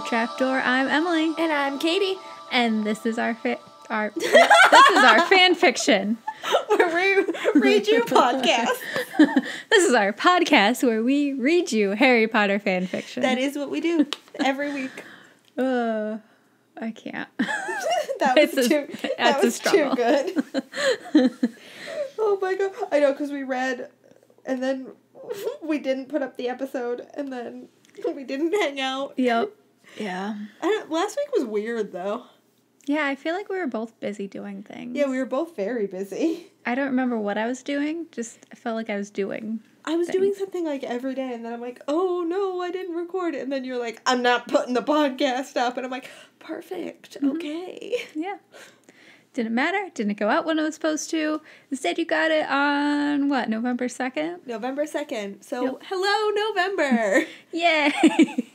Trapdoor. I'm Emily, And I'm Katie. and this is our this is our fan fiction. Where we read you podcast. This is our podcast where we read you Harry Potter fan fiction. That is what we do every week. I can't. That was too good. Oh my god! I know, because we read, and then we didn't put up the episode, and then we didn't hang out. Yep. Yeah. Last week was weird, though. Yeah, I feel like we were both busy doing things. Yeah, we were both very busy. I don't remember what I was doing, just I felt like I was doing I was doing something like every day, and then I'm like, oh no, I didn't record it. And then you're like, I'm not putting the podcast up. And I'm like, perfect, okay. Yeah. Didn't matter, didn't go out when it was supposed to. Instead, you got it on, what, November 2nd? November 2nd. So, Yep. Hello, November. Yay!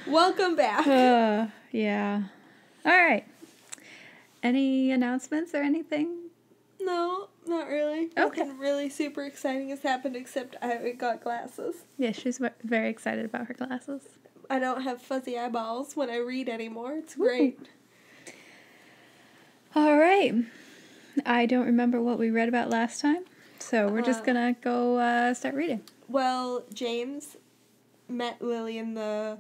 Welcome back. Yeah. All right. Any announcements or anything? No, not really. Okay. Nothing really super exciting has happened except I got glasses. Yeah, she's very excited about her glasses. I don't have fuzzy eyeballs when I read anymore. It's great. All right. I don't remember what we read about last time, so we're just going to go start reading. Well, James met Lily in the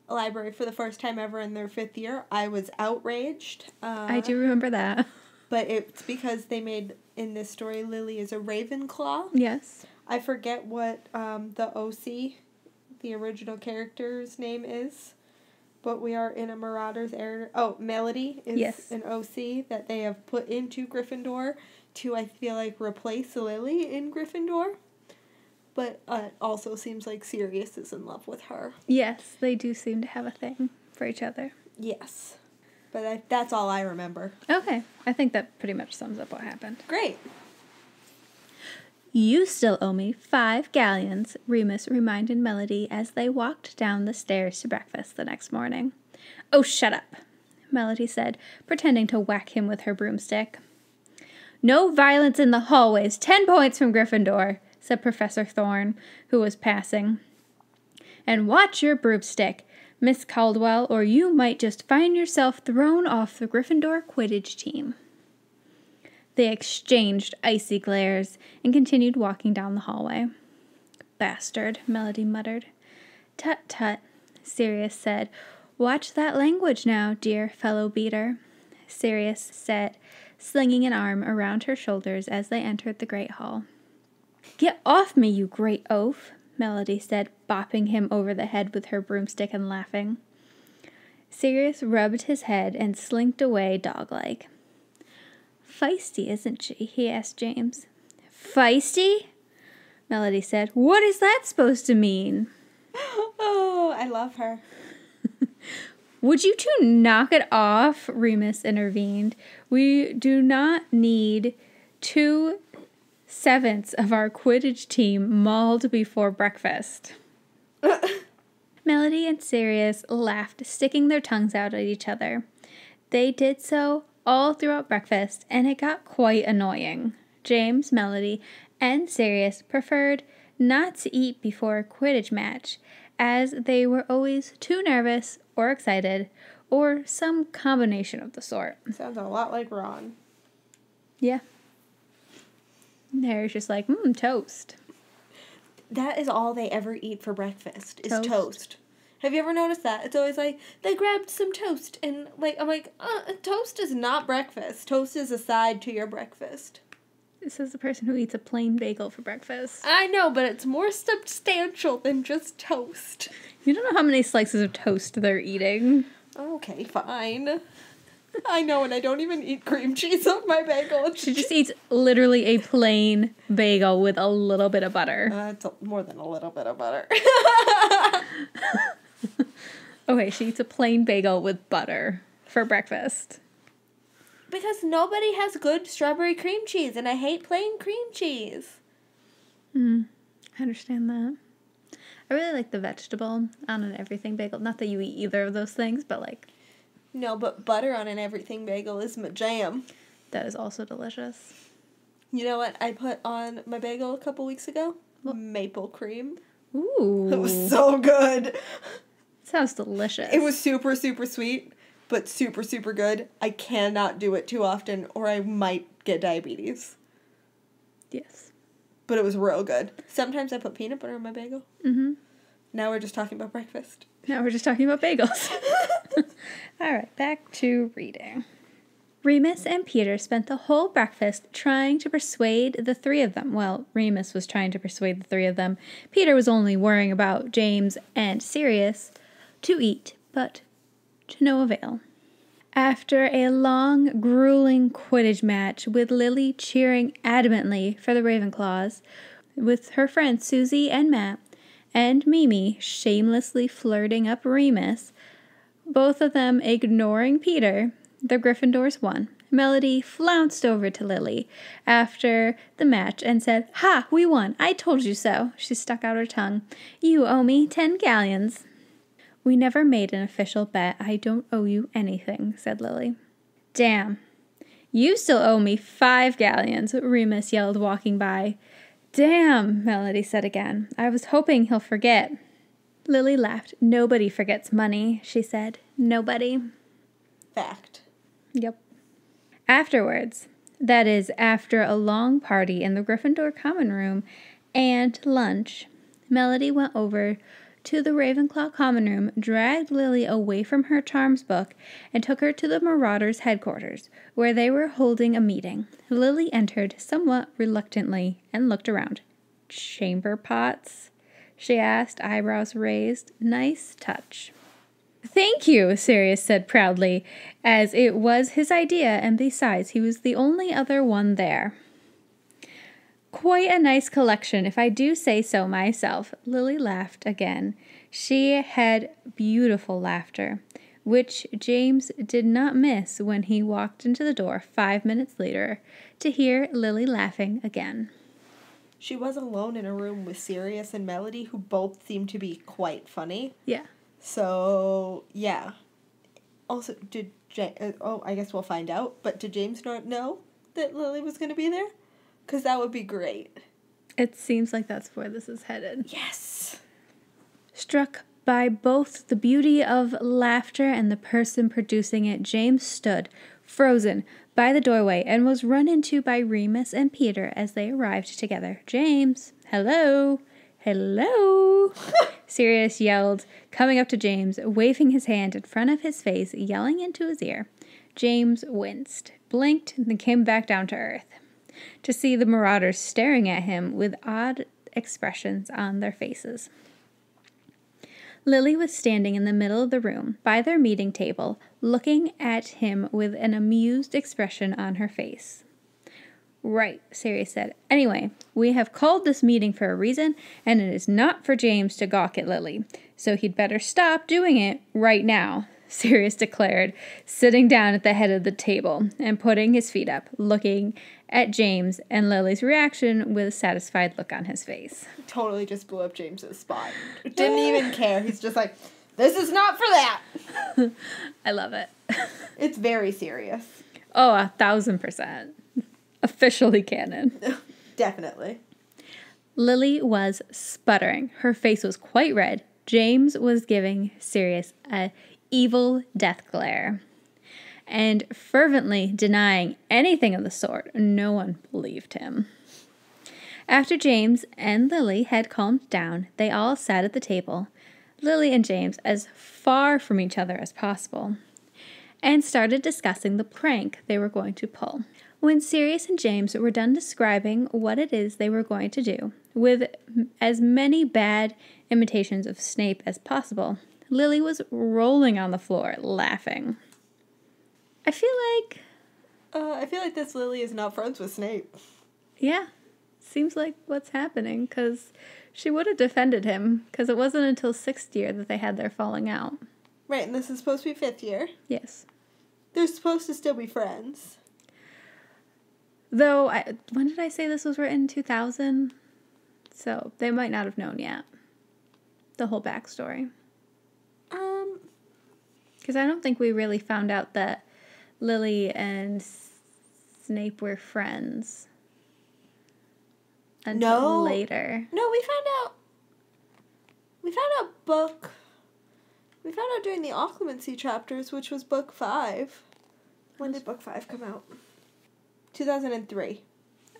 library for the first time ever in their 5th year. I was outraged. I do remember that. But it's because they made, in this story, Lily is a Ravenclaw. Yes. I forget what the OC, the original character's name is, but we are in a Marauders era. Oh, Melody is an OC that they have put into Gryffindor to, I feel like, replace Lily in Gryffindor. But it also seems like Sirius is in love with her. Yes, they do seem to have a thing for each other. Yes. But that's all I remember. Okay. I think that pretty much sums up what happened. Great. You still owe me 5 galleons, Remus reminded Melody as they walked down the stairs to breakfast the next morning. Oh, shut up, Melody said, pretending to whack him with her broomstick. No violence in the hallways, 10 points from Gryffindor, said Professor Thorne, who was passing. And watch your broomstick, Miss Caldwell, or you might just find yourself thrown off the Gryffindor Quidditch team. They exchanged icy glares and continued walking down the hallway. Bastard, Melody muttered. Tut, tut, Sirius said. Watch that language now, dear fellow beater, Sirius said, slinging an arm around her shoulders as they entered the great hall. Get off me, you great oaf, Melody said, bopping him over the head with her broomstick and laughing. Sirius rubbed his head and slinked away dog-like. Feisty, isn't she? He asked James. Feisty? Melody said. What is that supposed to mean? Oh, I love her. Would you two knock it off? Remus intervened. We do not need 2/7 of our Quidditch team mauled before breakfast. Melody and Sirius laughed, sticking their tongues out at each other. They did so all throughout breakfast, and it got quite annoying. James, Melody, and Sirius preferred not to eat before a Quidditch match, as they were always too nervous or excited, or some combination of the sort. Sounds a lot like Ron. Yeah. Harry's just like, toast. That is all they ever eat for breakfast, is toast. Have you ever noticed that? It's always like, they grabbed some toast, and I'm like, toast is not breakfast. Toast is a side to your breakfast. This is the person who eats a plain bagel for breakfast. I know, but it's more substantial than just toast. You don't know how many slices of toast they're eating. Okay, fine. I know, and I don't even eat cream cheese on my bagel. She just eats literally a plain bagel with a little bit of butter. It's more than a little bit of butter. Okay, she eats a plain bagel with butter for breakfast. Because nobody has good strawberry cream cheese, and I hate plain cream cheese. I understand that. I really like the vegetable on an everything bagel. Not that you eat either of those things, but like... No, but butter on an everything bagel is my jam. That is also delicious. You know what I put on my bagel a couple weeks ago? What? Maple cream. Ooh. It was so good. Sounds delicious. It was super, super sweet, but super, super good. I cannot do it too often or I might get diabetes. Yes. But it was real good. Sometimes I put peanut butter on my bagel. Mm-hmm. Now we're just talking about breakfast. Now we're just talking about bagels. All right, back to reading. Remus and Peter spent the whole breakfast trying to persuade the three of them. Well, Remus was trying to persuade the three of them. Peter was only worrying about James and Sirius to eat, but to no avail. After a long, grueling Quidditch match with Lily cheering adamantly for the Ravenclaws, with her friends Susie and Matt, and Mimi shamelessly flirting up Remus, both of them ignoring Peter, the Gryffindors won. Melody flounced over to Lily after the match and said, "Ha, we won. I told you so." She stuck out her tongue. "You owe me 10 galleons. "We never made an official bet. I don't owe you anything," said Lily. "Damn. You still owe me 5 galleons, Remus yelled, walking by. "Damn," Melody said again. "I was hoping he'll forget." Lily laughed. "Nobody forgets money," she said. "Nobody." Fact. Yep. Afterwards, that is, after a long party in the Gryffindor common room and lunch, Melody went over to the Ravenclaw common room, dragged Lily away from her charms book, and took her to the Marauders' headquarters, where they were holding a meeting. Lily entered somewhat reluctantly and looked around. "Chamber pots?" she asked, eyebrows raised. "Nice touch." "Thank you," Sirius said proudly, as it was his idea, and besides, he was the only other one there. "Quite a nice collection, if I do say so myself." Lily laughed again. She had beautiful laughter, which James did not miss when he walked into the door 5 minutes later to hear Lily laughing again. She was alone in a room with Sirius and Melody, who both seemed to be quite funny. Yeah. So, yeah. Also, I guess we'll find out, but did James not know that Lily was going to be there? Because that would be great. It seems like that's where this is headed. Yes. Struck by both the beauty of laughter and the person producing it, James stood, frozen, by the doorway and was run into by Remus and Peter as they arrived together. "James, hello, hello," Sirius yelled, coming up to James, waving his hand in front of his face, yelling into his ear. James winced, blinked, and then came back down to earth to see the Marauders staring at him with odd expressions on their faces. Lily was standing in the middle of the room, by their meeting table, looking at him with an amused expression on her face. "Right," Sirius said. "Anyway, we have called this meeting for a reason, and it is not for James to gawk at Lily. So he'd better stop doing it right now," Sirius declared, sitting down at the head of the table and putting his feet up, looking at James and Lily's reaction with a satisfied look on his face. Totally just blew up James's spot. Didn't even care. He's just like, "This is not for that." I love it. It's very serious. Oh, 1,000%. Officially canon. Definitely. Lily was sputtering. Her face was quite red. James was giving Sirius a evil death glare and fervently denying anything of the sort. No one believed him. After James and Lily had calmed down, they all sat at the table, Lily and James as far from each other as possible, and started discussing the prank they were going to pull. When Sirius and James were done describing what it is they were going to do, with as many bad imitations of Snape as possible, Lily was rolling on the floor, laughing. I feel like this Lily is not friends with Snape. Yeah, seems like what's happening, because she would have defended him, because it wasn't until 6th year that they had their falling out. Right, and this is supposed to be 5th year. Yes. They're supposed to still be friends. Though, when did I say this was written? 2000? So, they might not have known yet. The whole backstory. Because I don't think we really found out that Lily and Snape were friends until later. No, we found out book We found out during the occlumency chapters, which was book 5. When did book 5 come out? 2003.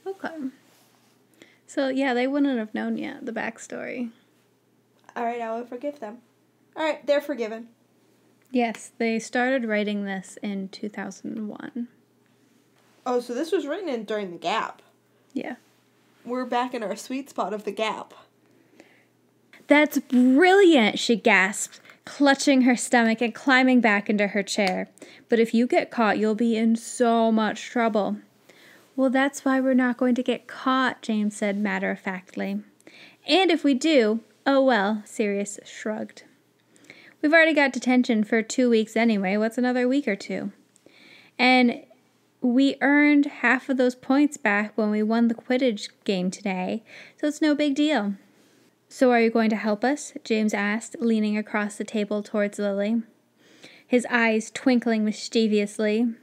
Okay. So, yeah, they wouldn't have known yet, the backstory. All right, I will forgive them. All right, they're forgiven. Yes, they started writing this in 2001. Oh, so this was written during the gap. Yeah. We're back in our sweet spot of the gap. That's brilliant, she gasped, clutching her stomach and climbing back into her chair. But if you get caught, you'll be in so much trouble. Well, that's why we're not going to get caught, James said matter-of-factly. And if we do, oh well, Sirius shrugged. We've already got detention for 2 weeks anyway. What's another week or two? And we earned half of those points back when we won the Quidditch game today, so it's no big deal. So are you going to help us? James asked, leaning across the table towards Lily, his eyes twinkling mischievously.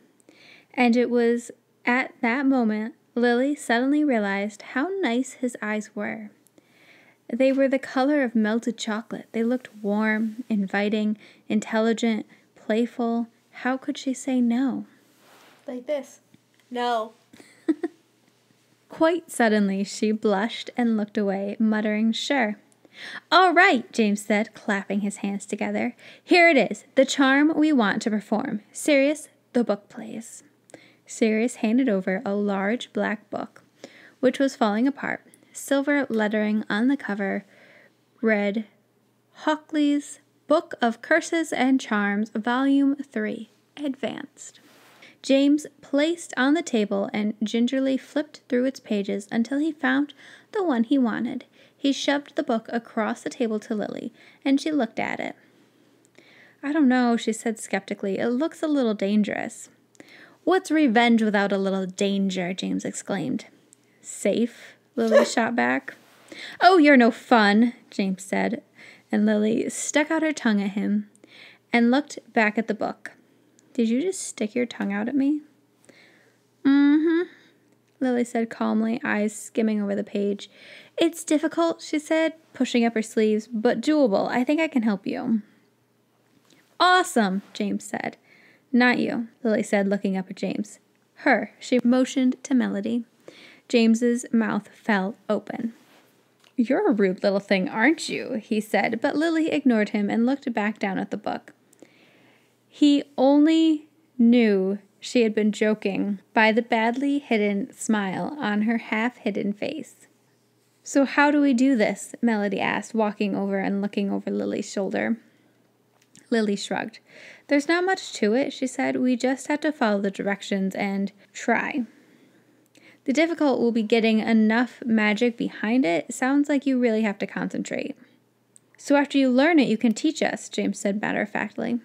And it was at that moment Lily suddenly realized how nice his eyes were. They were the color of melted chocolate. They looked warm, inviting, intelligent, playful. How could she say no? Like this. No. Quite suddenly, she blushed and looked away, muttering, "Sure." "All right," James said, clapping his hands together. "Here it is, the charm we want to perform. Sirius, the book, please." Sirius handed over a large black book, which was falling apart. Silver lettering on the cover read, "Hockley's Book of Curses and Charms, Volume 3, Advanced." James placed on the table and gingerly flipped through its pages until he found the one he wanted. He shoved the book across the table to Lily, and she looked at it. "I don't know," she said skeptically. "It looks a little dangerous." "What's revenge without a little danger?" James exclaimed. "Safe," Lily shot back. "Oh, you're no fun," James said, and Lily stuck out her tongue at him and looked back at the book. "Did you just stick your tongue out at me?" "Mm-hmm," Lily said calmly, eyes skimming over the page. "It's difficult," she said, pushing up her sleeves, "but doable. I think I can help you." "Awesome," James said. "Not you," Lily said, looking up at James. "Her," she motioned to Melody. James's mouth fell open. "You're a rude little thing, aren't you?" he said, but Lily ignored him and looked back down at the book. He only knew she had been joking by the badly hidden smile on her half-hidden face. "So how do we do this?" Melody asked, walking over and looking over Lily's shoulder. Lily shrugged. "There's not much to it," she said. "We just have to follow the directions and try. The difficult will be getting enough magic behind it. Sounds like you really have to concentrate." "So after you learn it, you can teach us," James said matter-of-factly.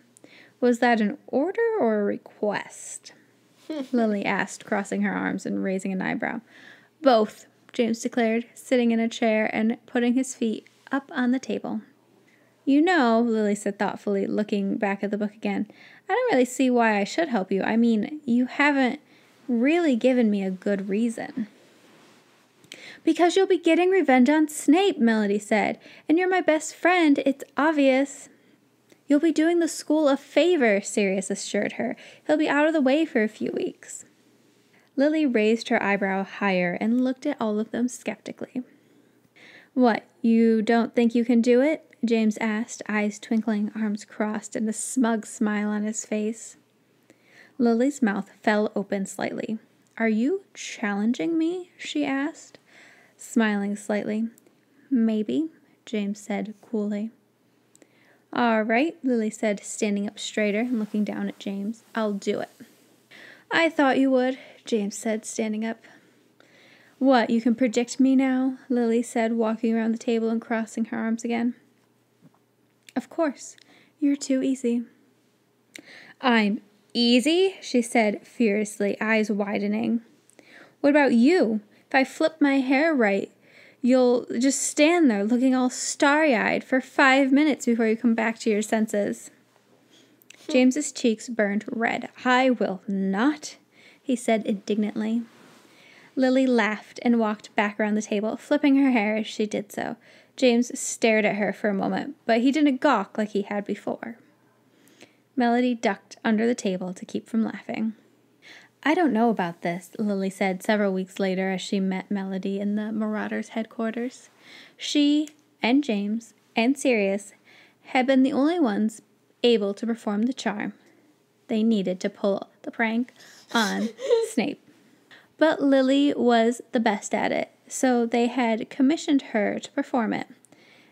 "Was that an order or a request?" Lily asked, crossing her arms and raising an eyebrow. "Both," James declared, sitting in a chair and putting his feet up on the table. "You know," Lily said thoughtfully, looking back at the book again, "I don't really see why I should help you. I mean, you haven't really given me a good reason." "Because you'll be getting revenge on Snape," Melody said, "and you're my best friend. It's obvious." "You'll be doing the school a favor," Sirius assured her. "He'll be out of the way for a few weeks." Lily raised her eyebrow higher and looked at all of them skeptically. "What, you don't think you can do it?" James asked, eyes twinkling, arms crossed, and a smug smile on his face. Lily's mouth fell open slightly. "Are you challenging me?" she asked, smiling slightly. "Maybe," James said coolly. "All right," Lily said, standing up straighter and looking down at James. "I'll do it." "I thought you would," James said, standing up. "What, you can predict me now?" Lily said, walking around the table and crossing her arms again. "Of course. You're too easy." "I'm easy?" she said furiously, eyes widening. "What about you? If I flip my hair right, you'll just stand there looking all starry-eyed for 5 minutes before you come back to your senses." James's cheeks burned red. "I will not," he said indignantly. Lily laughed and walked back around the table, flipping her hair as she did so. James stared at her for a moment, but he didn't gawk like he had before. Melody ducked under the table to keep from laughing. I don't know about this, Lily said several weeks later as she met Melody in the Marauders' headquarters. She and James and Sirius had been the only ones able to perform the charm they needed to pull the prank on Snape. But Lily was the best at it, so they had commissioned her to perform it.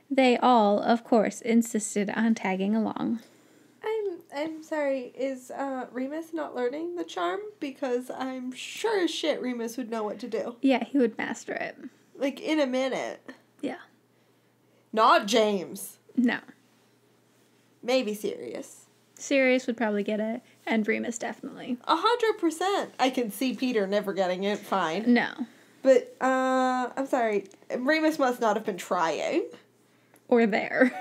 They all, of course, insisted on tagging along. I'm sorry, is Remus not learning the charm? Because I'm sure as shit Remus would know what to do. Yeah, he would master it. Like, in a minute. Yeah. Not James. No. Maybe Sirius. Sirius would probably get it, and Remus definitely. 100%. I can see Peter never getting it, fine. No. But, I'm sorry, Remus must not have been trying. Or there.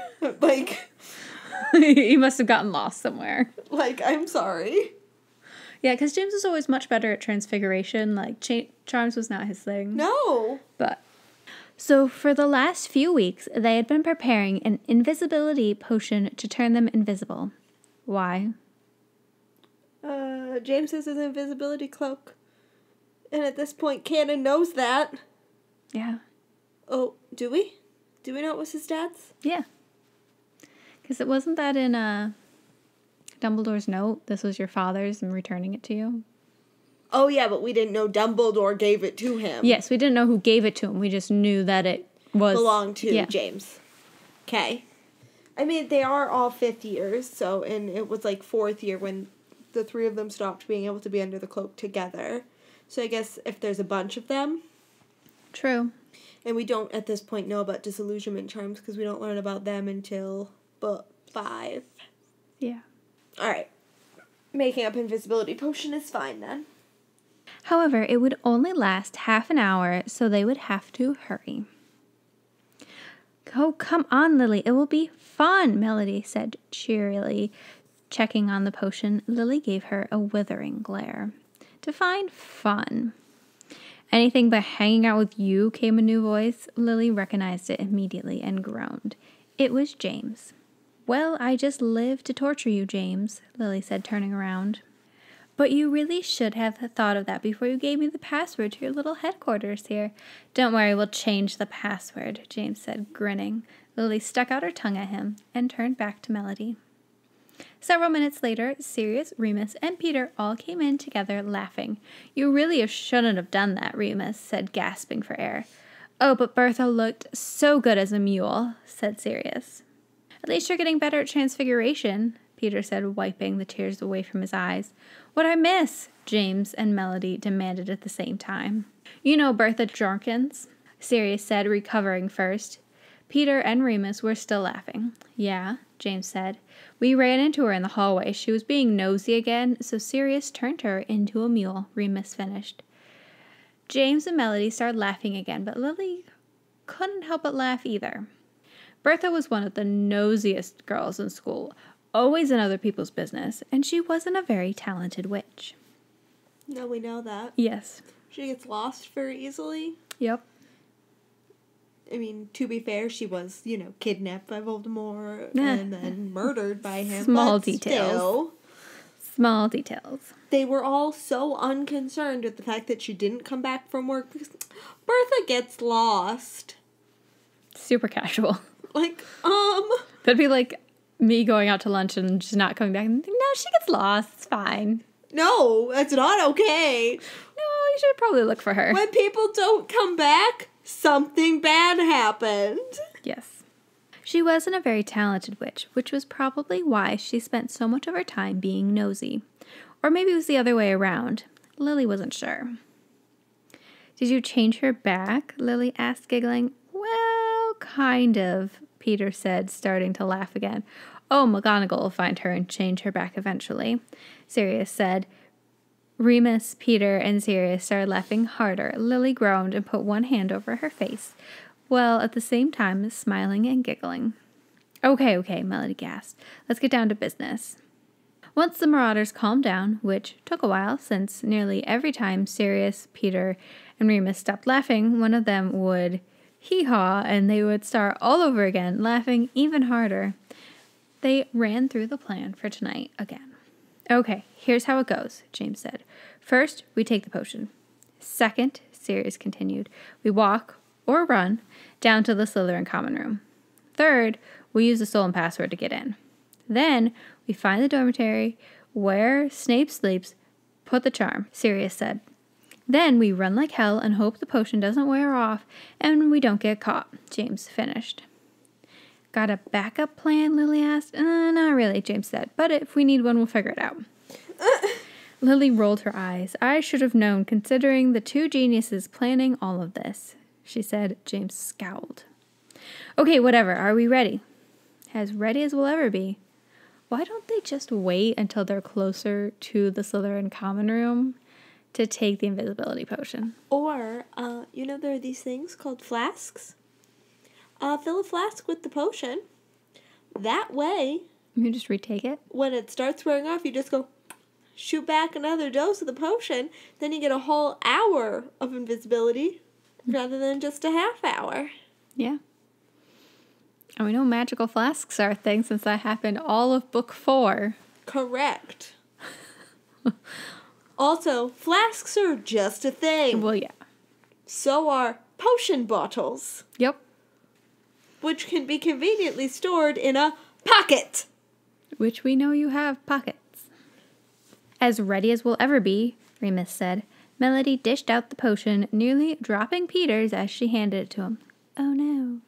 Like... He must have gotten lost somewhere. Like, I'm sorry. Yeah, because James was always much better at transfiguration. Like, charms was not his thing. No. But... So, for the last few weeks, they had been preparing an invisibility potion to turn them invisible. Why? James has his invisibility cloak. And at this point, Canon knows that. Yeah. Oh, do we? Do we know what was his stats? Yeah. Because it wasn't that in Dumbledore's note, this was your father's and returning it to you? Oh, yeah, but we didn't know Dumbledore gave it to him. Yes, we didn't know who gave it to him. We just knew that it was... belonged to James. Okay. I mean, they are all 5th years, so, and it was like 4th year when the 3 of them stopped being able to be under the cloak together. So I guess if there's a bunch of them... True. And we don't, at this point, know about disillusionment charms, because we don't learn about them until book 5. Yeah. Alright. Making up invisibility potion is fine, then. However, it would only last half an hour, so they would have to hurry. Oh, come on, Lily. It will be fun, Melody said cheerily. Checking on the potion, Lily gave her a withering glare. Define fun. Anything but hanging out with you, came a new voice. Lily recognized it immediately and groaned. It was James. Well, I just live to torture you, James, Lily said, turning around. But you really should have thought of that before you gave me the password to your little headquarters here. Don't worry, we'll change the password, James said, grinning. Lily stuck out her tongue at him and turned back to Melody. Several minutes later, Sirius, Remus, and Peter all came in together, laughing. You really shouldn't have done that, Remus said, gasping for air. Oh, but Bertha looked so good as a mule, said Sirius. At least you're getting better at transfiguration, Peter said, wiping the tears away from his eyes. What'd I miss? James and Melody demanded at the same time. You know Bertha Jorkins, Sirius said, recovering first. Peter and Remus were still laughing. Yeah, James said. We ran into her in the hallway. She was being nosy again, so Sirius turned her into a mule, Remus finished. James and Melody started laughing again, but Lily couldn't help but laugh either. Bertha was one of the nosiest girls in school, always in other people's business, and she wasn't a very talented witch. No, we know that. Yes. She gets lost very easily. Yep. I mean, to be fair, she was, kidnapped by Voldemort and then murdered by him. Small details. Small details. They were all so unconcerned with the fact that she didn't come back from work because Bertha gets lost. Super casual. That'd be like me going out to lunch and just not coming back. No, she gets lost. It's fine. No, that's not okay. No, you should probably look for her. When people don't come back, something bad happened. Yes. She wasn't a very talented witch, which was probably why she spent so much of her time being nosy. Or maybe it was the other way around. Lily wasn't sure. Did you change her back? Lily asked, giggling. Well, kind of, Peter said, starting to laugh again. Oh, McGonagall will find her and change her back eventually, Sirius said. Remus, Peter, and Sirius started laughing harder. Lily groaned and put one hand over her face, while at the same time smiling and giggling. Okay, Melody gasped. Let's get down to business. Once the Marauders calmed down, which took a while since nearly every time Sirius, Peter, and Remus stopped laughing, one of them would hee-haw and they would start all over again, laughing even harder. They ran through the plan for tonight again. Okay, here's how it goes, James said. First, we take the potion. Second, Sirius continued, we walk, or run, down to the Slytherin common room. Third, we use the stolen password to get in. Then, we find the dormitory where Snape sleeps, put the charm, Sirius said. Then we run like hell and hope the potion doesn't wear off and we don't get caught, James finished. Got a backup plan, Lily asked. Not really, James said, but if we need one, we'll figure it out. Lily rolled her eyes. I should have known, considering the two geniuses planning all of this, she said. James scowled. Okay, whatever. Are we ready? As ready as we'll ever be. Why don't they just wait until they're closer to the Slytherin common room to take the invisibility potion? Or, there are these things called flasks. Fill a flask with the potion. That way, You just retake it? when it starts wearing off, you just go shoot back another dose of the potion. Then you get a whole hour of invisibility rather than just a half hour. Yeah. And we know magical flasks are a thing since that happened all of book 4. Correct. Also, flasks are just a thing. Well, yeah. So are potion bottles, Yep. which can be conveniently stored in a pocket. Which we know you have pockets. As ready as we'll ever be, Remus said. Melody dished out the potion, nearly dropping Peter's as she handed it to him. Oh no.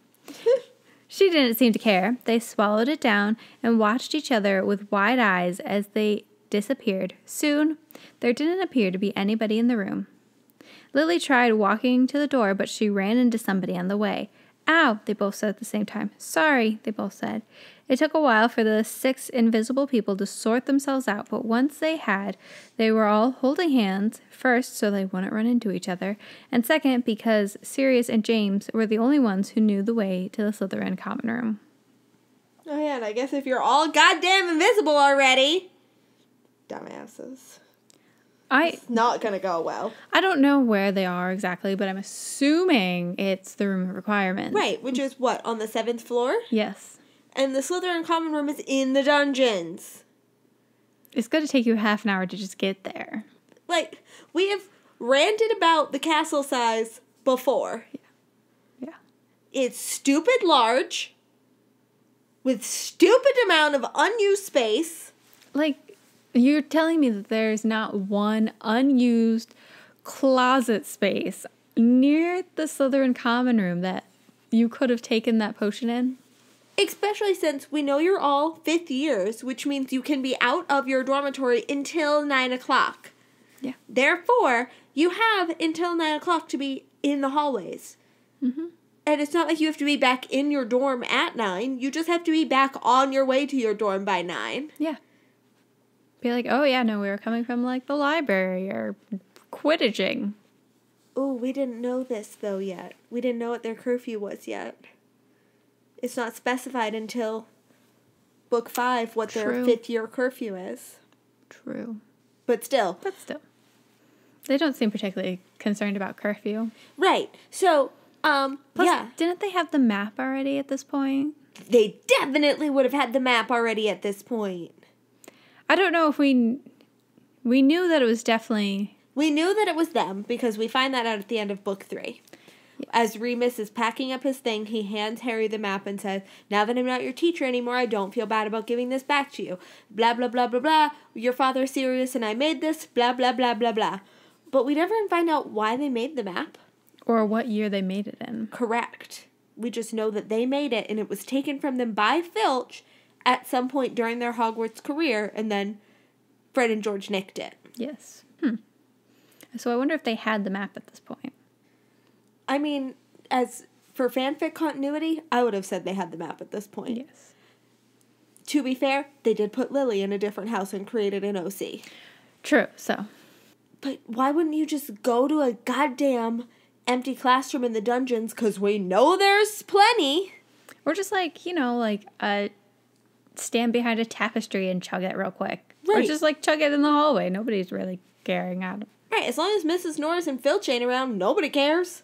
She didn't seem to care. They swallowed it down and watched each other with wide eyes as they disappeared. Soon, there didn't appear to be anybody in the room. Lily tried walking to the door, but she ran into somebody on the way. Ow, they both said at the same time. Sorry, they both said. It took a while for the 6 invisible people to sort themselves out, but once they had, they were all holding hands, first so they wouldn't run into each other, and second because Sirius and James were the only ones who knew the way to the Slytherin common room. Oh yeah, and I guess if you're all goddamn invisible already, dumbasses. It's not gonna go well. I don't know where they are exactly, but I'm assuming it's the room of requirements. Right, which is what, on the 7th floor? Yes. And the Slytherin common room is in the dungeons. It's going to take you half an hour to just get there. Like, we have ranted about the castle size before. Yeah. It's stupid large, with stupid amount of unused space. Like, you're telling me that there's not one unused closet space near the Slytherin common room that you could have taken that potion in? Especially since we know you're all 5th years, which means you can be out of your dormitory until 9 o'clock. Yeah. Therefore, you have until 9 o'clock to be in the hallways. Mm-hmm. And it's not like you have to be back in your dorm at 9. You just have to be back on your way to your dorm by 9. Yeah. Be like, oh yeah, no, we were coming from like the library or Quidditching. Oh, we didn't know this though yet. We didn't know what their curfew was yet. It's not specified until book 5 what their 5th year curfew is. True. But still. They don't seem particularly concerned about curfew. Right. So, Plus, yeah. Didn't they have the map already at this point? They definitely would have had the map already at this point. I don't know if we knew that it was definitely... We knew that it was them because we find that out at the end of book 3. Yeah. As Remus is packing up his thing, he hands Harry the map and says, now that I'm not your teacher anymore, I don't feel bad about giving this back to you. Blah, blah, blah, blah, blah. Your father's Sirius and I made this. Blah, blah, blah, blah, blah. But we never find out why they made the map. Or what year they made it in. Correct. We just know that they made it and it was taken from them by Filch at some point during their Hogwarts career, and then Fred and George nicked it. Yes. So I wonder if they had the map at this point. I mean, as for fanfic continuity, I would have said they had the map at this point. Yes. To be fair, they did put Lily in a different house and created an OC. True, so. But why wouldn't you just go to a goddamn empty classroom in the dungeons, because we know there's plenty. Or just like, stand behind a tapestry and chug it real quick. Right. Or just like chug it in the hallway. Nobody's really caring at it. Right, as long as Mrs. Norris and Filch ain't around, nobody cares.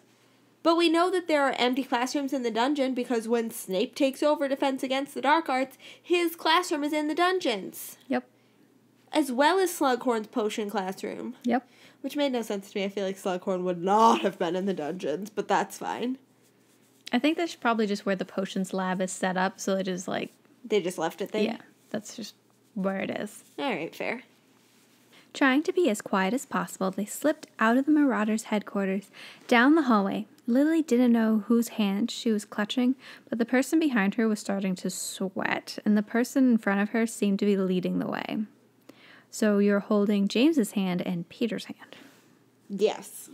But we know that there are empty classrooms in the dungeon because when Snape takes over Defense Against the Dark Arts, his classroom is in the dungeons. Yep. As well as Slughorn's potion classroom. Yep. Which made no sense to me. I feel like Slughorn would not have been in the dungeons, but that's fine. I think that's probably just where the potions lab is set up, so it is like... They just left it there? Yeah, that's just where it is. Alright, fair. Trying to be as quiet as possible, they slipped out of the Marauders' headquarters, down the hallway. Lily didn't know whose hand she was clutching, but the person behind her was starting to sweat, and the person in front of her seemed to be leading the way. So you're holding James's hand and Peter's hand. Yes.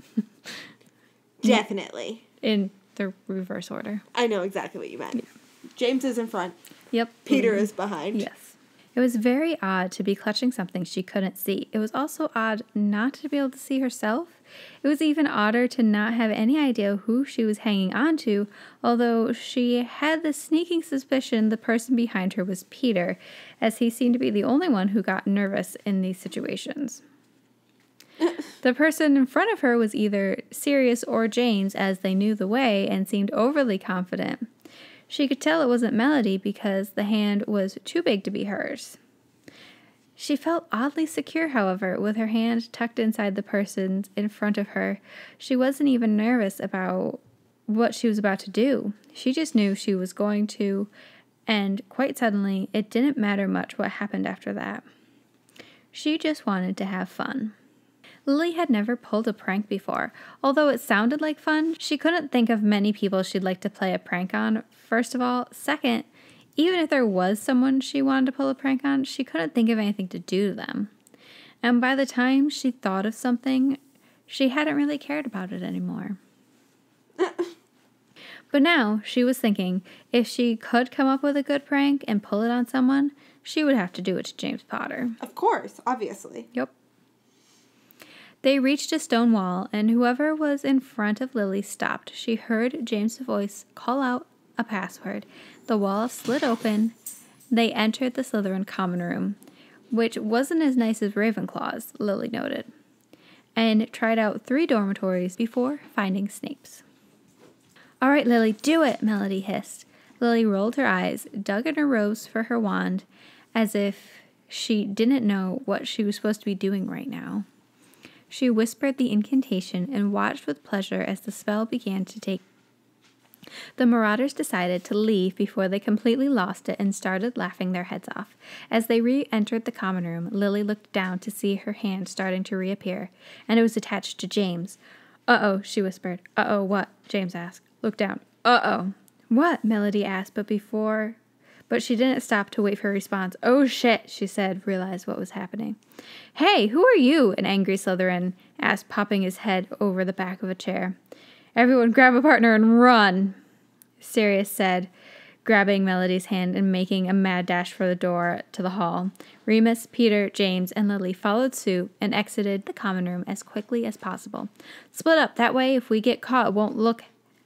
Definitely. In the reverse order. I know exactly what you meant. Yeah. James is in front. Yep. Peter is behind. Yes. It was very odd to be clutching something she couldn't see. It was also odd not to be able to see herself. It was even odder to not have any idea who she was hanging on to, although she had the sneaking suspicion the person behind her was Peter, as he seemed to be the only one who got nervous in these situations. The person in front of her was either Sirius or James, as they knew the way and seemed overly confident. She could tell it wasn't Melody because the hand was too big to be hers. She felt oddly secure, however, with her hand tucked inside the person's in front of her. She wasn't even nervous about what she was about to do. She just knew she was going to, and quite suddenly, it didn't matter much what happened after that. She just wanted to have fun. Lily had never pulled a prank before. Although it sounded like fun, she couldn't think of many people she'd like to play a prank on, first of all. Second, even if there was someone she wanted to pull a prank on, she couldn't think of anything to do to them. And by the time she thought of something, she hadn't really cared about it anymore. But now, she was thinking, if she could come up with a good prank and pull it on someone, she would have to do it to James Potter. Of course, obviously. Yep. They reached a stone wall, and whoever was in front of Lily stopped. She heard James' voice call out a password. The wall slid open. They entered the Slytherin common room, which wasn't as nice as Ravenclaw's, Lily noted, and tried out 3 dormitories before finding Snape's. "All right, Lily, do it," Melody hissed. Lily rolled her eyes, dug in her robes for her wand, as if she didn't know what she was supposed to be doing right now. She whispered the incantation and watched with pleasure as the spell began to take. The Marauders decided to leave before they completely lost it and started laughing their heads off. As they re-entered the common room, Lily looked down to see her hand starting to reappear, and it was attached to James. "Uh-oh," she whispered. "Uh-oh, what?" James asked. "Look down." "Uh-oh." "What?" Melody asked, but she didn't stop to wait for a response. "Oh, shit," she said, realized what was happening. "Hey, who are you?" an angry Slytherin asked, popping his head over the back of a chair. "Everyone grab a partner and run," Sirius said, grabbing Melody's hand and making a mad dash for the door to the hall. Remus, Peter, James, and Lily followed suit and exited the common room as quickly as possible. "Split up, that way if we get caught it won't look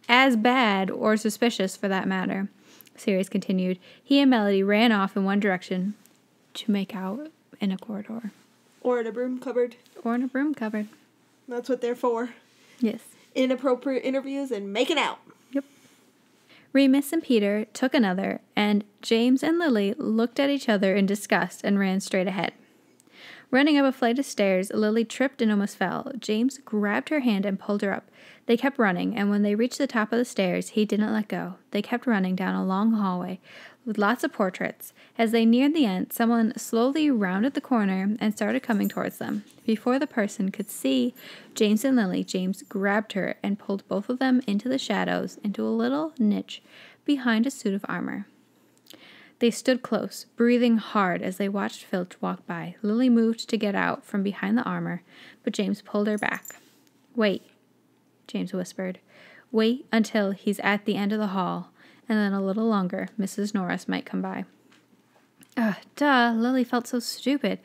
as bad or suspicious for that matter," Sirius continued. He and Melody ran off in one direction to make out in a corridor. Or in a broom cupboard. Or in a broom cupboard. That's what they're for. Yes. Inappropriate interviews and making out. Yep. Remus and Peter took another, and James and Lily looked at each other in disgust and ran straight ahead. Running up a flight of stairs, Lily tripped and almost fell. James grabbed her hand and pulled her up. They kept running, and when they reached the top of the stairs, he didn't let go. They kept running down a long hallway with lots of portraits. As they neared the end, someone slowly rounded the corner and started coming towards them. Before the person could see James and Lily, James grabbed her and pulled both of them into the shadows, into a little niche behind a suit of armor. They stood close, breathing hard as they watched Filch walk by. Lily moved to get out from behind the armor, but James pulled her back. "Wait," James whispered. "Wait until he's at the end of the hall, and then a little longer. Mrs. Norris might come by." Duh, Lily felt so stupid.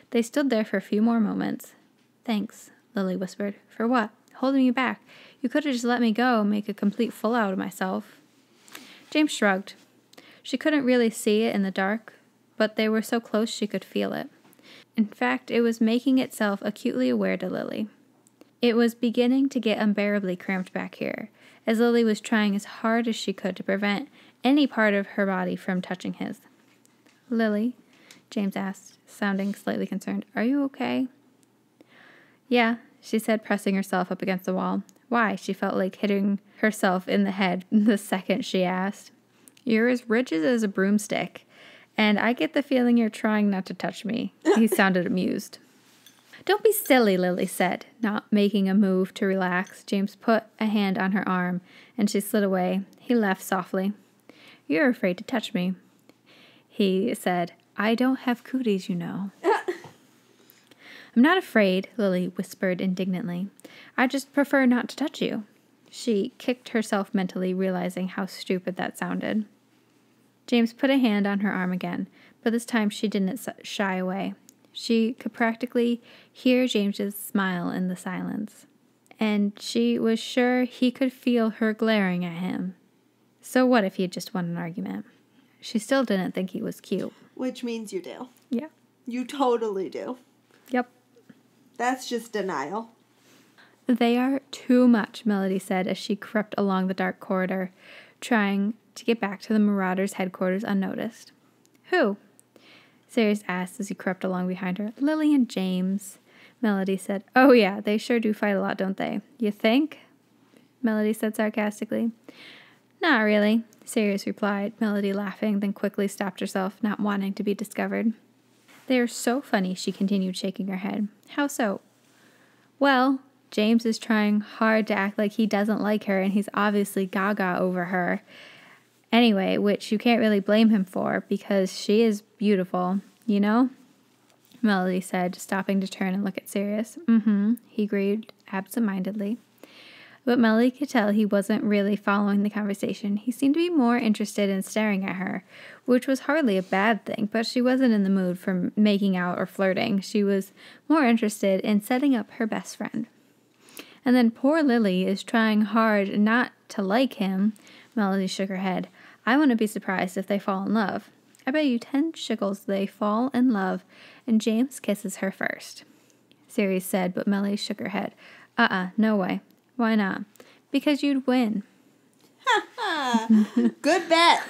They stood there for a few more moments. "Thanks," Lily whispered. "For what?" "Holding me back. You could have just let me go and make a complete fool out of myself." James shrugged. She couldn't really see it in the dark, but they were so close she could feel it. In fact, it was making itself acutely aware to Lily. It was beginning to get unbearably cramped back here, as Lily was trying as hard as she could to prevent any part of her body from touching his. "Lily," James asked, sounding slightly concerned, "are you okay?" "Yeah," she said, pressing herself up against the wall. Why? She felt like hitting herself in the head the second she asked. "You're as rigid as a broomstick, and I get the feeling you're trying not to touch me." He sounded amused. "Don't be silly," Lily said, not making a move to relax. James put a hand on her arm, and she slid away. He laughed softly. "You're afraid to touch me," he said. "I don't have cooties, you know." "I'm not afraid," Lily whispered indignantly. "I just prefer not to touch you." She kicked herself mentally, realizing how stupid that sounded. James put a hand on her arm again, but this time she didn't shy away. She could practically hear James's smile in the silence, and she was sure he could feel her glaring at him. So what if he had just won an argument? She still didn't think he was cute. Which means you do. Yeah. You totally do. Yep. That's just denial. "They are too much," Melody said as she crept along the dark corridor, trying to get back to the Marauders' headquarters unnoticed. "Who?" Sirius asked as he crept along behind her. "Lily and James," Melody said. "Oh yeah, they sure do fight a lot, don't they?" "You think?" Melody said sarcastically. "Not really," Sirius replied, Melody laughing, then quickly stopped herself, not wanting to be discovered. "They are so funny," she continued, shaking her head. "How so?" "Well, James is trying hard to act like he doesn't like her, and he's obviously gaga over her. Anyway, which you can't really blame him for, because she is beautiful, you know?" Melody said, stopping to turn and look at Sirius. "Mm-hmm," he agreed absent-mindedly. But Melody could tell he wasn't really following the conversation. He seemed to be more interested in staring at her, which was hardly a bad thing, but she wasn't in the mood for making out or flirting. She was more interested in setting up her best friend. "And then poor Lily is trying hard not to like him." Melody shook her head. "I wouldn't be surprised if they fall in love. I bet you 10 shekels they fall in love, and James kisses her first." Sirius said, but Melody shook her head. No way." "Why not?" "Because you'd win." Good bet.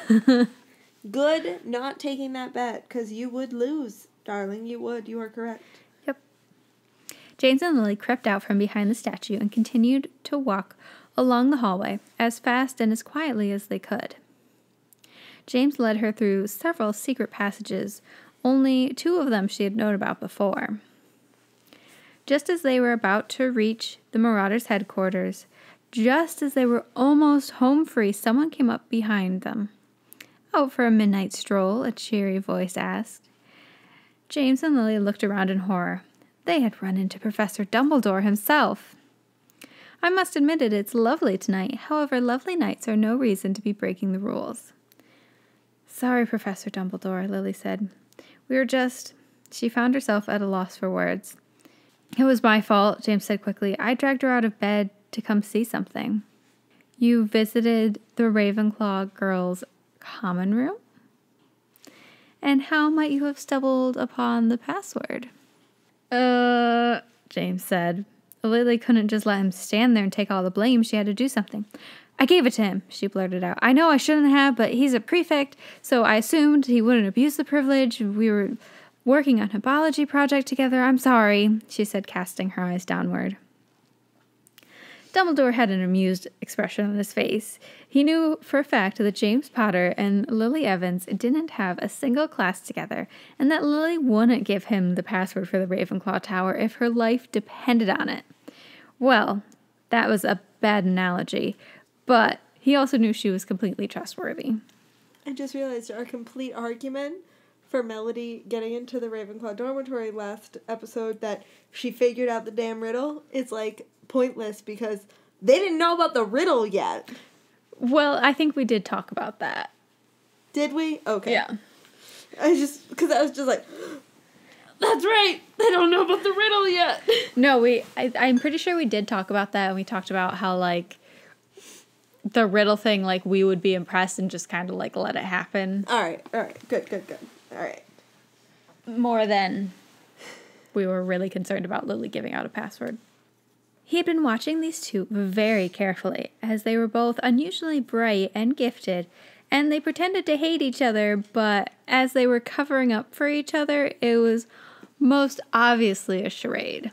Good not taking that bet, because you would lose, darling. You would. You are correct. Yep. James and Lily crept out from behind the statue and continued to walk along the hallway as fast and as quietly as they could. James led her through several secret passages, only 2 of them she had known about before. Just as they were about to reach the Marauders' headquarters, just as they were almost home free, someone came up behind them. "Out for a midnight stroll?" a cheery voice asked. James and Lily looked around in horror. They had run into Professor Dumbledore himself. "I must admit it's lovely tonight. However, lovely nights are no reason to be breaking the rules." "Sorry, Professor Dumbledore," Lily said. "We were just—" She found herself at a loss for words. "It was my fault," James said quickly. "I dragged her out of bed to come see something." "You visited the Ravenclaw girls' common room? And how might you have stumbled upon the password?" James said. Lily couldn't just let him stand there and take all the blame. She had to do something. "I gave it to him," she blurted out. "I know I shouldn't have, but he's a prefect, so I assumed he wouldn't abuse the privilege. We were working on a biology project together. I'm sorry," she said, casting her eyes downward. Dumbledore had an amused expression on his face. He knew for a fact that James Potter and Lily Evans didn't have a single class together, and that Lily wouldn't give him the password for the Ravenclaw Tower if her life depended on it. Well, that was a bad analogy, but he also knew she was completely trustworthy. I just realized our complete argument for Melody getting into the Ravenclaw dormitory last episode, that she figured out the damn riddle, is like pointless because they didn't know about the riddle yet. Well, I think we did talk about that. Did we? Okay. Yeah. Because I was just like, that's right, they don't know about the riddle yet. No, I'm pretty sure we did talk about that, and we talked about how, like, the riddle thing, like, we would be impressed and just kind of, like, let it happen. All right, good. All right. More than we were really concerned about Lily giving out a password. He had been watching these two very carefully, as they were both unusually bright and gifted, and they pretended to hate each other, but as they were covering up for each other, it was most obviously a charade.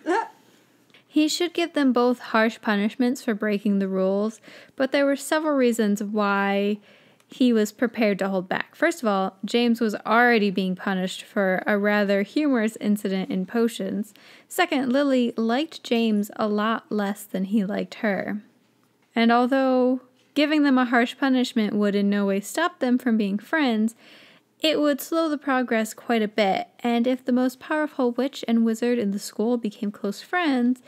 He should give them both harsh punishments for breaking the rules, but there were several reasons why he was prepared to hold back. First of all, James was already being punished for a rather humorous incident in potions. Second, Lily liked James a lot less than he liked her. And although giving them a harsh punishment would in no way stop them from being friends, it would slow the progress quite a bit, and if the most powerful witch and wizard in the school became close friends,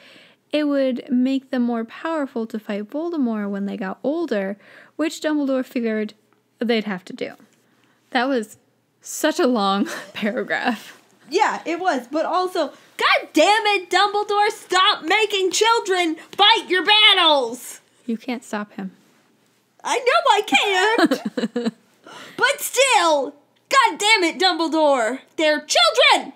it would make them more powerful to fight Voldemort when they got older, which Dumbledore figured they'd have to do. That was such a long paragraph. Yeah, it was, but also, God damn it, Dumbledore, stop making children fight your battles! You can't stop him. I know I can't! But still, God damn it, Dumbledore! They're children!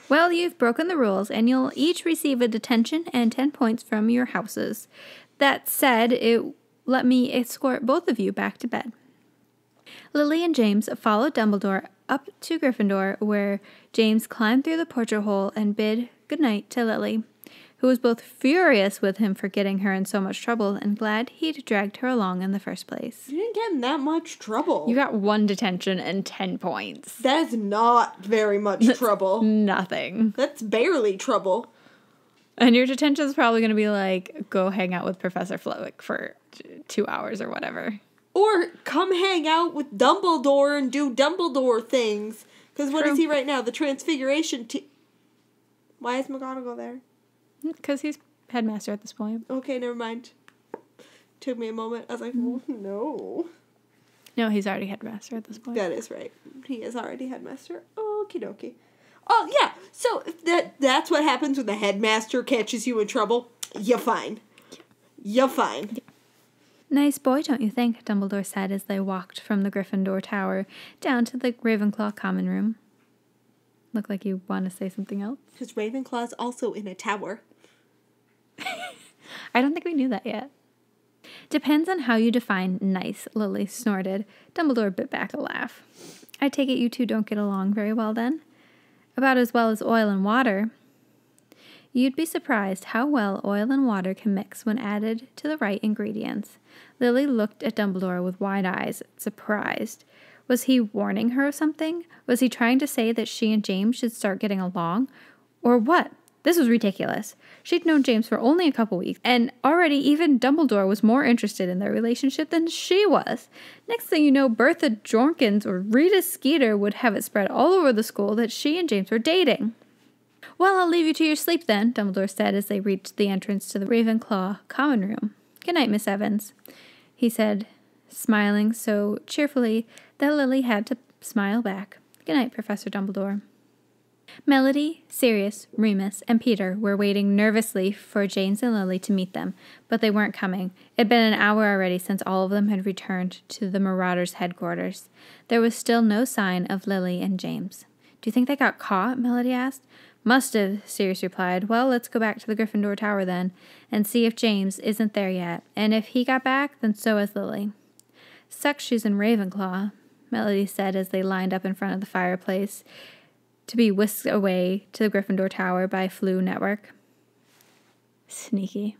Well, you've broken the rules, and you'll each receive a detention and 10 points from your houses. That said, let me escort both of you back to bed. Lily and James followed Dumbledore up to Gryffindor, where James climbed through the portrait hole and bid goodnight to Lily, who was both furious with him for getting her in so much trouble and glad he'd dragged her along in the first place. You didn't get in that much trouble. You got 1 detention and 10 points. That is not very much trouble. Nothing. That's barely trouble. And your detention is probably going to be like, go hang out with Professor Flitwick for 2 hours or whatever. Or come hang out with Dumbledore and do Dumbledore things. Because what is he right now? The Transfiguration Why is McGonagall there? Because he's headmaster at this point. Okay, never mind. Took me a moment. I was like, oh, no. No, he's already headmaster at this point. That is right. He is already headmaster. Okie dokie. Oh, yeah. So if that's what happens when the headmaster catches you in trouble. You're fine. You're fine. Yeah. Nice boy, don't you think? Dumbledore said as they walked from the Gryffindor Tower down to the Ravenclaw common room. Look like you want to say something else? Because Ravenclaw's also in a tower. I don't think we knew that yet. Depends on how you define nice, Lily snorted. Dumbledore bit back a laugh. I take it you two don't get along very well then? About as well as oil and water. You'd be surprised how well oil and water can mix when added to the right ingredients. Lily looked at Dumbledore with wide eyes, surprised. Was he warning her of something? Was he trying to say that she and James should start getting along? Or what? This was ridiculous. She'd known James for only a couple weeks, and already even Dumbledore was more interested in their relationship than she was. Next thing you know, Bertha Jorkins or Rita Skeeter would have it spread all over the school that she and James were dating. Well, I'll leave you to your sleep then, Dumbledore said as they reached the entrance to the Ravenclaw common room. Good night, Miss Evans, he said, smiling so cheerfully that Lily had to smile back. Good night, Professor Dumbledore. Melody, Sirius, Remus, and Peter were waiting nervously for James and Lily to meet them, but they weren't coming. It had been an hour already since all of them had returned to the Marauders' headquarters. There was still no sign of Lily and James. Do you think they got caught? Melody asked. Must have, Sirius replied. Well, let's go back to the Gryffindor Tower then, and see if James isn't there yet. And if he got back, then so is Lily. Sucks she's in Ravenclaw, Melody said as they lined up in front of the fireplace to be whisked away to the Gryffindor Tower by Floo Network. Sneaky.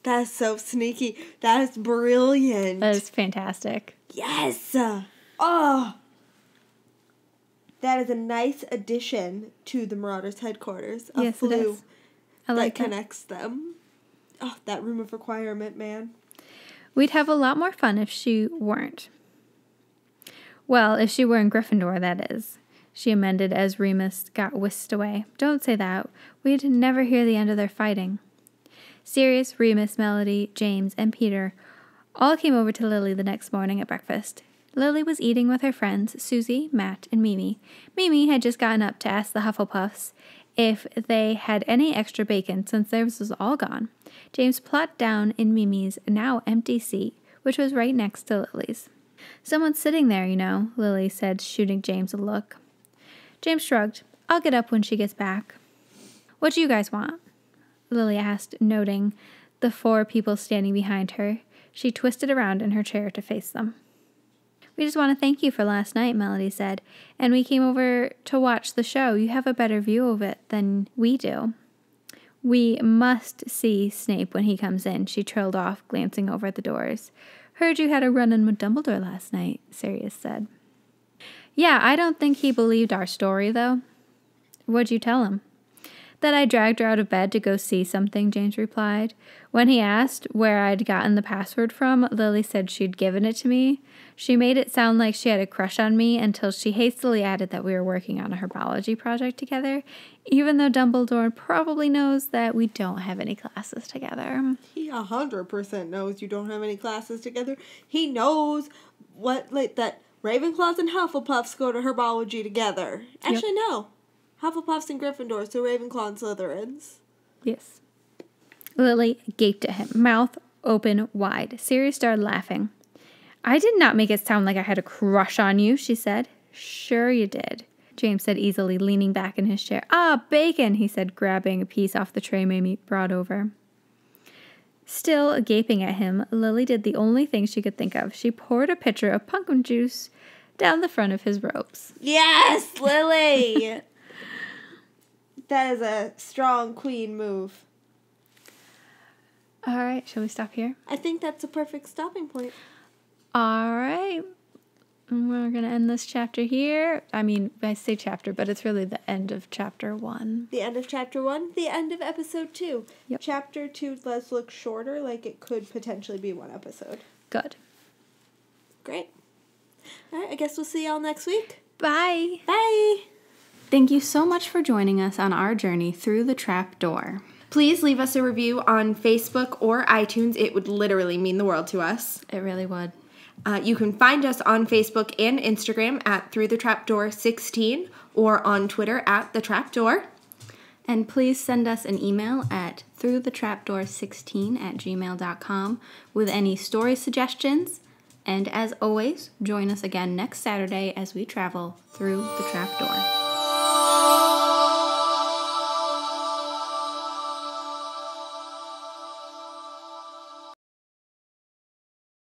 That's so sneaky. That is brilliant. That is fantastic. Yes! Oh! That is a nice addition to the Marauders' headquarters. Yes, Floo it is. I like that connects them. Oh, that room of requirement, man. We'd have a lot more fun if she weren't. Well, if she were in Gryffindor, that is, she amended as Remus got whisked away. Don't say that. We'd never hear the end of their fighting. Sirius, Remus, Melody, James, and Peter all came over to Lily the next morning at breakfast. Lily was eating with her friends, Susie, Matt, and Mimi. Mimi had just gotten up to ask the Hufflepuffs if they had any extra bacon since theirs was all gone. James plopped down in Mimi's now empty seat, which was right next to Lily's. Someone's sitting there, you know, Lily said, shooting James a look. James shrugged. I'll get up when she gets back. What do you guys want? Lily asked, noting the 4 people standing behind her. She twisted around in her chair to face them. We just want to thank you for last night, Melody said, and we came over to watch the show. You have a better view of it than we do. We must see Snape when he comes in, she trailed off, glancing over at the doors. Heard you had a run-in with Dumbledore last night, Sirius said. Yeah, I don't think he believed our story, though. What'd you tell him? That I dragged her out of bed to go see something, James replied. When he asked where I'd gotten the password from, Lily said she'd given it to me. She made it sound like she had a crush on me until she hastily added that we were working on a herbology project together, even though Dumbledore probably knows that we don't have any classes together. He 100% knows you don't have any classes together. He knows that Ravenclaws and Hufflepuffs go to herbology together. Actually, no. Hufflepuffs and Gryffindors, so Ravenclaw and Slytherins. Yes. Lily gaped at him, mouth open wide. Sirius started laughing. I did not make it sound like I had a crush on you, she said. Sure you did, James said easily, leaning back in his chair. Ah, bacon, he said, grabbing a piece off the tray Mamie brought over. Still gaping at him, Lily did the only thing she could think of. She poured a pitcher of pumpkin juice down the front of his robes. Yes, Lily! That is a strong queen move. All right, shall we stop here? I think that's a perfect stopping point. All right. We're going to end this chapter here. I mean, I say chapter, but it's really the end of chapter 1. The end of chapter 1, the end of episode 2. Yep. Chapter 2 does look shorter, like it could potentially be 1 episode. Good. Great. All right, I guess we'll see y'all next week. Bye. Bye. Thank you so much for joining us on our journey through the trap door. Please leave us a review on Facebook or iTunes. It would literally mean the world to us. It really would. You can find us on Facebook and Instagram at Through the Trapdoor 16 or on Twitter at The Trapdoor. And please send us an email at throughthetrapdoor16@gmail.com with any story suggestions. And as always, join us again next Saturday as we travel through the trapdoor.